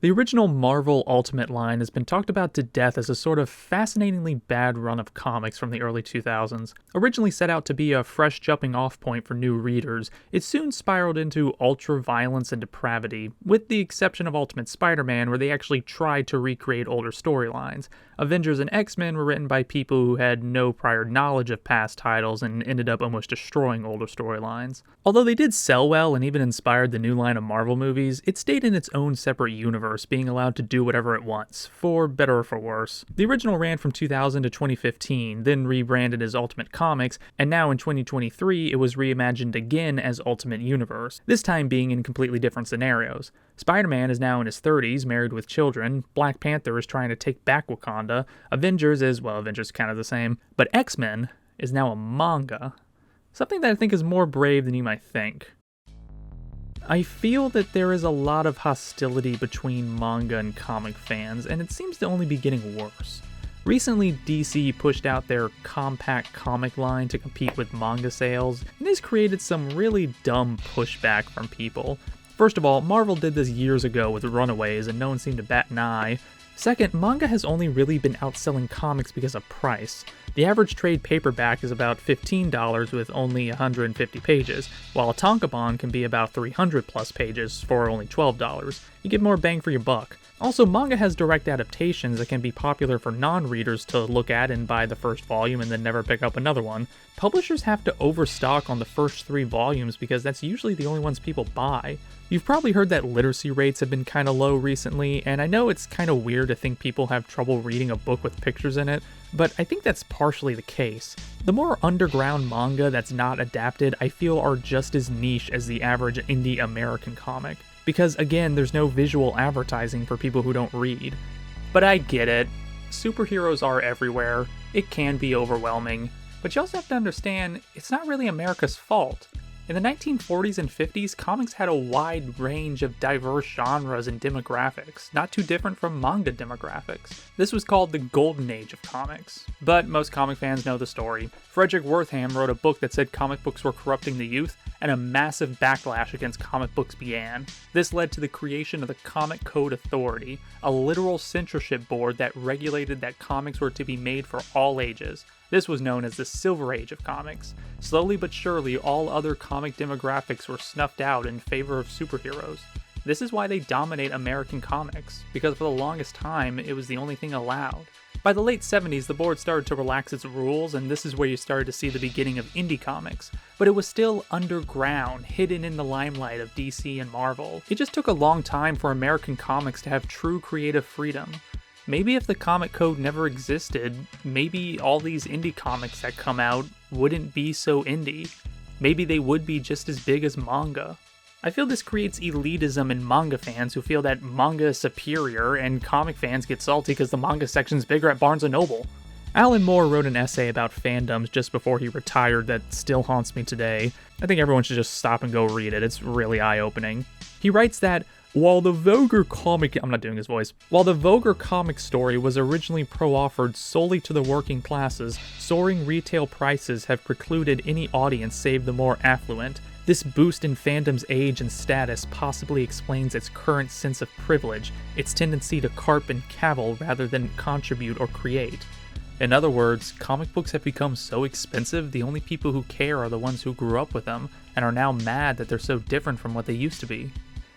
The original Marvel Ultimate line has been talked about to death as a sort of fascinatingly bad run of comics from the early 2000s. Originally set out to be a fresh jumping off point for new readers, it soon spiraled into ultra-violence and depravity, with the exception of Ultimate Spider-Man where they actually tried to recreate older storylines. Avengers and X-Men were written by people who had no prior knowledge of past titles and ended up almost destroying older storylines. Although they did sell well and even inspired the new line of Marvel movies, it stayed in its own separate universe, being allowed to do whatever it wants, for better or for worse. The original ran from 2000 to 2015, then rebranded as Ultimate Comics, and now in 2023 it was reimagined again as Ultimate Universe, this time being in completely different scenarios. Spider-Man is now in his 30s, married with children, Black Panther is trying to take back Wakanda, Avengers is kind of the same, but X-Men is now a manga. Something that I think is more brave than you might think. I feel that there is a lot of hostility between manga and comic fans, and it seems to only be getting worse. Recently, DC pushed out their compact comic line to compete with manga sales, and this created some really dumb pushback from people. First of all, Marvel did this years ago with Runaways, and no one seemed to bat an eye. Second, manga has only really been outselling comics because of price. The average trade paperback is about $15 with only 150 pages, while a tankobon can be about 300 plus pages for only $12. You get more bang for your buck. Also, manga has direct adaptations that can be popular for non-readers to look at and buy the first volume and then never pick up another one. Publishers have to overstock on the first 3 volumes because that's usually the only ones people buy. You've probably heard that literacy rates have been kinda low recently, and I know it's kinda weird to think people have trouble reading a book with pictures in it, but I think that's partially the case. The more underground manga that's not adapted, I feel are just as niche as the average indie American comic. Because again, there's no visual advertising for people who don't read. But I get it. Superheroes are everywhere. It can be overwhelming. But you also have to understand, it's not really America's fault. In the 1940s and 50s, comics had a wide range of diverse genres and demographics, not too different from manga demographics. This was called the Golden Age of comics. But most comic fans know the story. Frederick Wertham wrote a book that said comic books were corrupting the youth, and a massive backlash against comic books began. This led to the creation of the Comic Code Authority, a literal censorship board that regulated that comics were to be made for all ages. This was known as the Silver Age of comics. Slowly but surely, all other comic demographics were snuffed out in favor of superheroes. This is why they dominate American comics, because for the longest time, it was the only thing allowed. By the late 70s, the board started to relax its rules, and this is where you started to see the beginning of indie comics. But it was still underground, hidden in the limelight of DC and Marvel. It just took a long time for American comics to have true creative freedom. Maybe if the comic code never existed, maybe all these indie comics that come out wouldn't be so indie. Maybe they would be just as big as manga. I feel this creates elitism in manga fans who feel that manga is superior, and comic fans get salty because the manga section's bigger at Barnes & Noble. Alan Moore wrote an essay about fandoms just before he retired that still haunts me today. I think everyone should just stop and go read it, it's really eye-opening. He writes that, while the Vogue comic story was originally pro-offered solely to the working classes, soaring retail prices have precluded any audience save the more affluent. This boost in fandom's age and status possibly explains its current sense of privilege, its tendency to carp and cavil rather than contribute or create. In other words, comic books have become so expensive, the only people who care are the ones who grew up with them, and are now mad that they're so different from what they used to be.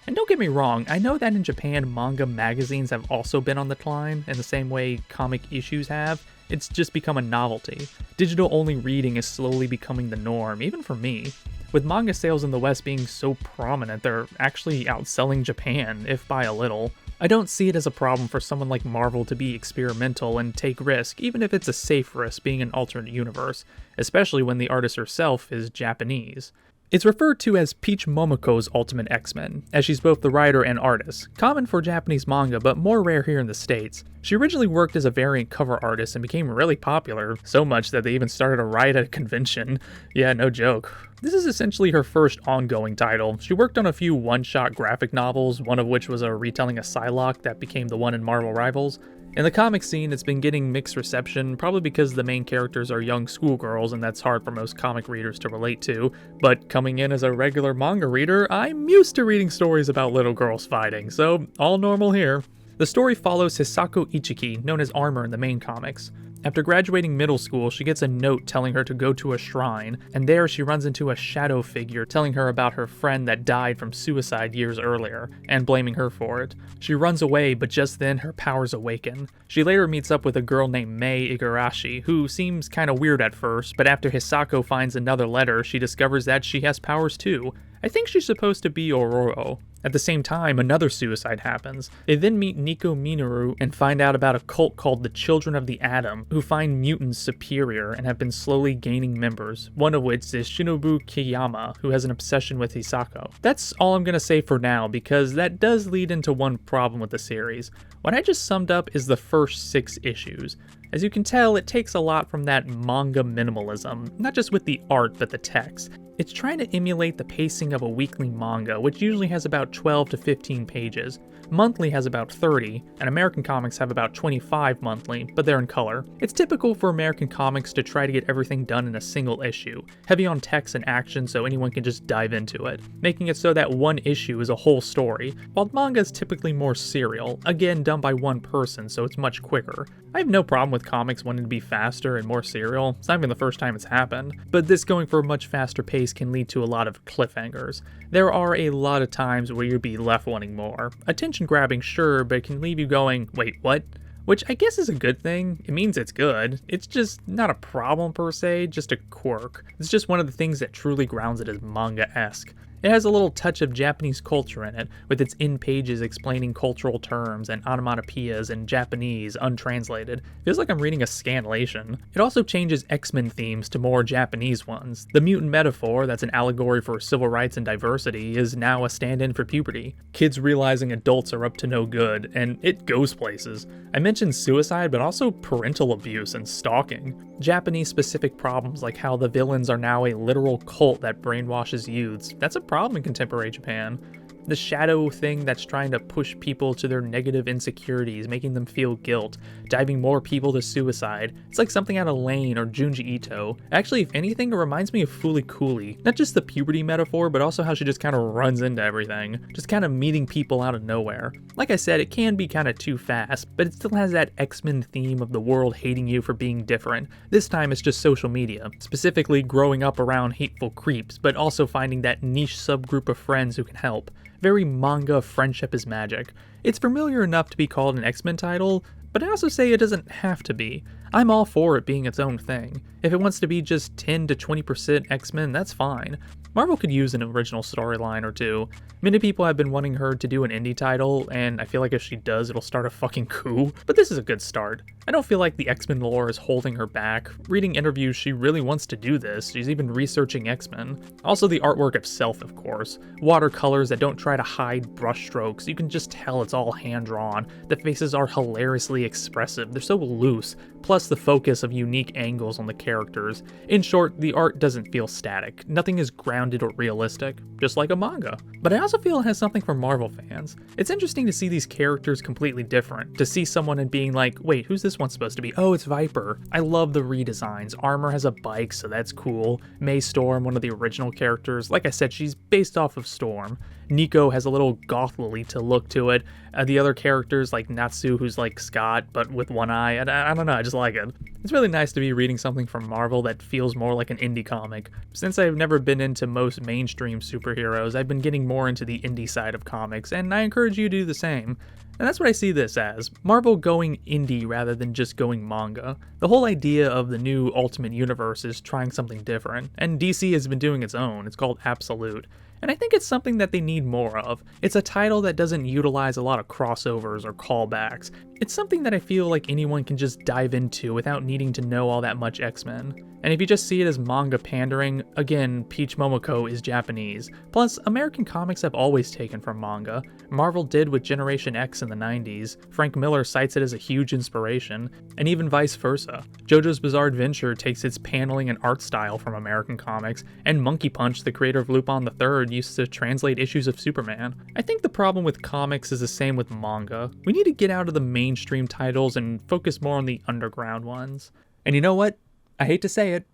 And don't get me wrong, I know that in Japan manga magazines have also been on the decline, in the same way comic issues have. It's just become a novelty. Digital-only reading is slowly becoming the norm, even for me. With manga sales in the West being so prominent, they're actually outselling Japan, if by a little. I don't see it as a problem for someone like Marvel to be experimental and take risk, even if it's a safe risk being an alternate universe, especially when the artist herself is Japanese. It's referred to as Peach Momoko's Ultimate X-Men, as she's both the writer and artist, common for Japanese manga but more rare here in the States. She originally worked as a variant cover artist and became really popular, so much that they even started a riot at a convention. Yeah, no joke. This is essentially her first ongoing title. She worked on a few one-shot graphic novels, one of which was a retelling of Psylocke that became the one in Marvel Rivals. In the comic scene, it's been getting mixed reception, probably because the main characters are young schoolgirls and that's hard for most comic readers to relate to, but coming in as a regular manga reader, I'm used to reading stories about little girls fighting, so all normal here. The story follows Hisako Ichiki, known as Armor in the main comics. After graduating middle school, she gets a note telling her to go to a shrine, and there she runs into a shadow figure telling her about her friend that died from suicide years earlier, and blaming her for it. She runs away, but just then her powers awaken. She later meets up with a girl named Mei Igarashi, who seems kinda weird at first, but after Hisako finds another letter, she discovers that she has powers too. I think she's supposed to be Ororo. At the same time, another suicide happens. They then meet Nico Minoru and find out about a cult called the Children of the Atom, who find mutants superior and have been slowly gaining members, one of which is Shinobu Kiyama, who has an obsession with Hisako. That's all I'm gonna say for now, because that does lead into one problem with the series. What I just summed up is the first 6 issues. As you can tell, it takes a lot from that manga minimalism, not just with the art, but the text. It's trying to emulate the pacing of a weekly manga, which usually has about 12 to 15 pages. Monthly has about 30, and American comics have about 25 monthly, but they're in color. It's typical for American comics to try to get everything done in a single issue, heavy on text and action so anyone can just dive into it, making it so that one issue is a whole story, while manga is typically more serial, again done by one person so it's much quicker. I have no problem with comics wanting to be faster and more serial, it's not even the first time it's happened, but this going for a much faster pace can lead to a lot of cliffhangers. There are a lot of times where you'll be left wanting more. Attention grabbing, sure, but it can leave you going, wait, what? Which I guess is a good thing. It means it's good. It's just not a problem per se, just a quirk. It's just one of the things that truly grounds it as manga-esque. It has a little touch of Japanese culture in it, with its end pages explaining cultural terms and onomatopoeias in Japanese untranslated. Feels like I'm reading a scanlation. It also changes X-Men themes to more Japanese ones. The mutant metaphor, that's an allegory for civil rights and diversity, is now a stand-in for puberty. Kids realizing adults are up to no good, and it goes places. I mentioned suicide, but also parental abuse and stalking. Japanese-specific problems like how the villains are now a literal cult that brainwashes youths. That's a problem in contemporary Japan. The shadow thing that's trying to push people to their negative insecurities, making them feel guilt, driving more people to suicide. It's like something out of Lane or Junji Ito. Actually, if anything, it reminds me of Fooly Cooly. Not just the puberty metaphor, but also how she just kind of runs into everything. Just kind of meeting people out of nowhere. Like I said, it can be kind of too fast, but it still has that X-Men theme of the world hating you for being different. This time it's just social media, specifically growing up around hateful creeps, but also finding that niche subgroup of friends who can help. Very manga friendship is magic. It's familiar enough to be called an X-Men title, but I also say it doesn't have to be. I'm all for it being its own thing. If it wants to be just 10 to 20% X-Men, that's fine. Marvel could use an original storyline or two. Many people have been wanting her to do an indie title, and I feel like if she does, it'll start a fucking coup. But this is a good start. I don't feel like the X-Men lore is holding her back. Reading interviews, she really wants to do this. She's even researching X-Men. Also the artwork itself, of course. Watercolors that don't try to hide brushstrokes. You can just tell it's all hand-drawn. The faces are hilariously expressive. They're so loose. Plus the focus of unique angles on the characters. In short, the art doesn't feel static. Nothing is grounded or realistic, just like a manga. But I also feel it has something for Marvel fans. It's interesting to see these characters completely different. To see someone and being like, wait, who's this one supposed to be? Oh, it's Viper. I love the redesigns. Armor has a bike, so that's cool. May Storm, one of the original characters. Like I said, she's based off of Storm. Nico has a little goth Lolita look to it. The other characters like Natsu, who's like Scott, but with one eye. I don't know, I just like it. It's really nice to be reading something from Marvel that feels more like an indie comic. Since I've never been into most mainstream superheroes, I've been getting more into the indie side of comics, and I encourage you to do the same. And that's what I see this as. Marvel going indie rather than just going manga. The whole idea of the new Ultimate Universe is trying something different, and DC has been doing its own. It's called Absolute. And I think it's something that they need more of. It's a title that doesn't utilize a lot of crossovers or callbacks. It's something that I feel like anyone can just dive into without needing to know all that much X-Men. And if you just see it as manga pandering, again, Peach Momoko is Japanese. Plus, American comics have always taken from manga. Marvel did with Generation X in the 90s, Frank Miller cites it as a huge inspiration, and even vice versa. JoJo's Bizarre Adventure takes its paneling and art style from American comics, and Monkey Punch, the creator of Lupin III, used to translate issues of Superman. I think the problem with comics is the same with manga. We need to get out of the mainstream titles and focus more on the underground ones. And you know what? I hate to say it,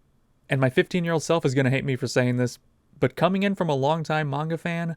and my 15-year-old self is going to hate me for saying this, but coming in from a longtime manga fan,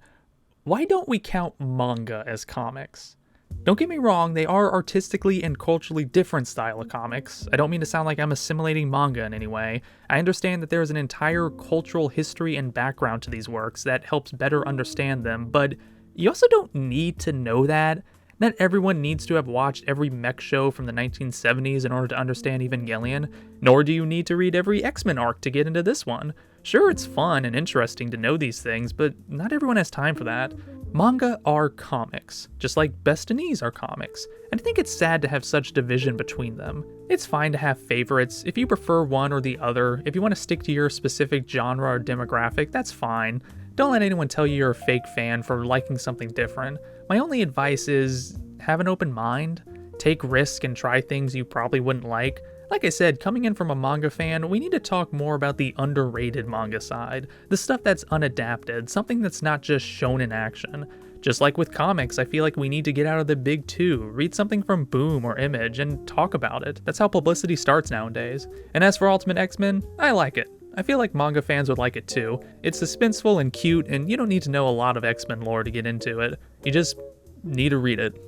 why don't we count manga as comics? Don't get me wrong, they are artistically and culturally different style of comics. I don't mean to sound like I'm assimilating manga in any way. I understand that there is an entire cultural history and background to these works that helps better understand them, but you also don't need to know that. Not everyone needs to have watched every mech show from the 1970s in order to understand Evangelion, nor do you need to read every X-Men arc to get into this one. Sure, it's fun and interesting to know these things, but not everyone has time for that. Manga are comics, just like Bestinese are comics, and I think it's sad to have such division between them. It's fine to have favorites if you prefer one or the other. If you want to stick to your specific genre or demographic, that's fine. Don't let anyone tell you you're a fake fan for liking something different. My only advice is have an open mind, take risks and try things you probably wouldn't like. Like I said, coming in from a manga fan, we need to talk more about the underrated manga side, the stuff that's unadapted, something that's not just shown in action. Just like with comics, I feel like we need to get out of the big two, read something from Boom or Image, and talk about it. That's how publicity starts nowadays. And as for Ultimate X-Men, I like it. I feel like manga fans would like it too. It's suspenseful and cute, and you don't need to know a lot of X-Men lore to get into it. You just need to read it.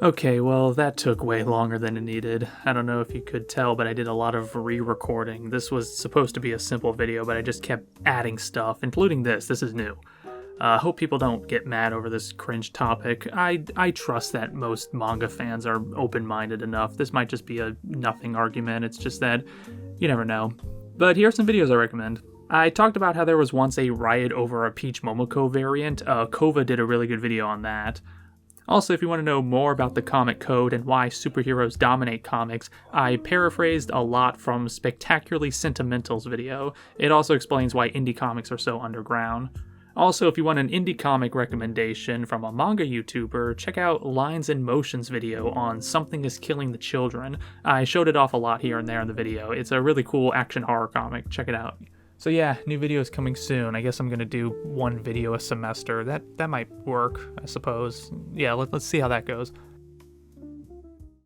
Okay, well, that took way longer than it needed. I don't know if you could tell, but I did a lot of re-recording. This was supposed to be a simple video, but I just kept adding stuff, including this. This is new. Hope people don't get mad over this cringe topic. I trust that most manga fans are open-minded enough. This might just be a nothing argument. It's just that you never know. But here are some videos I recommend. I talked about how there was once a riot over a Peach Momoko variant. Cova did a really good video on that. Also, if you want to know more about the comic code and why superheroes dominate comics, I paraphrased a lot from Spectacularly Sentimental's video. It also explains why indie comics are so underground. Also, if you want an indie comic recommendation from a manga YouTuber, check out Lines in Motion's video on Something is Killing the Children. I showed it off a lot here and there in the video. It's a really cool action horror comic. Check it out. So yeah, new videos coming soon. I guess I'm gonna do one video a semester. That might work, I suppose. Yeah, let's see how that goes.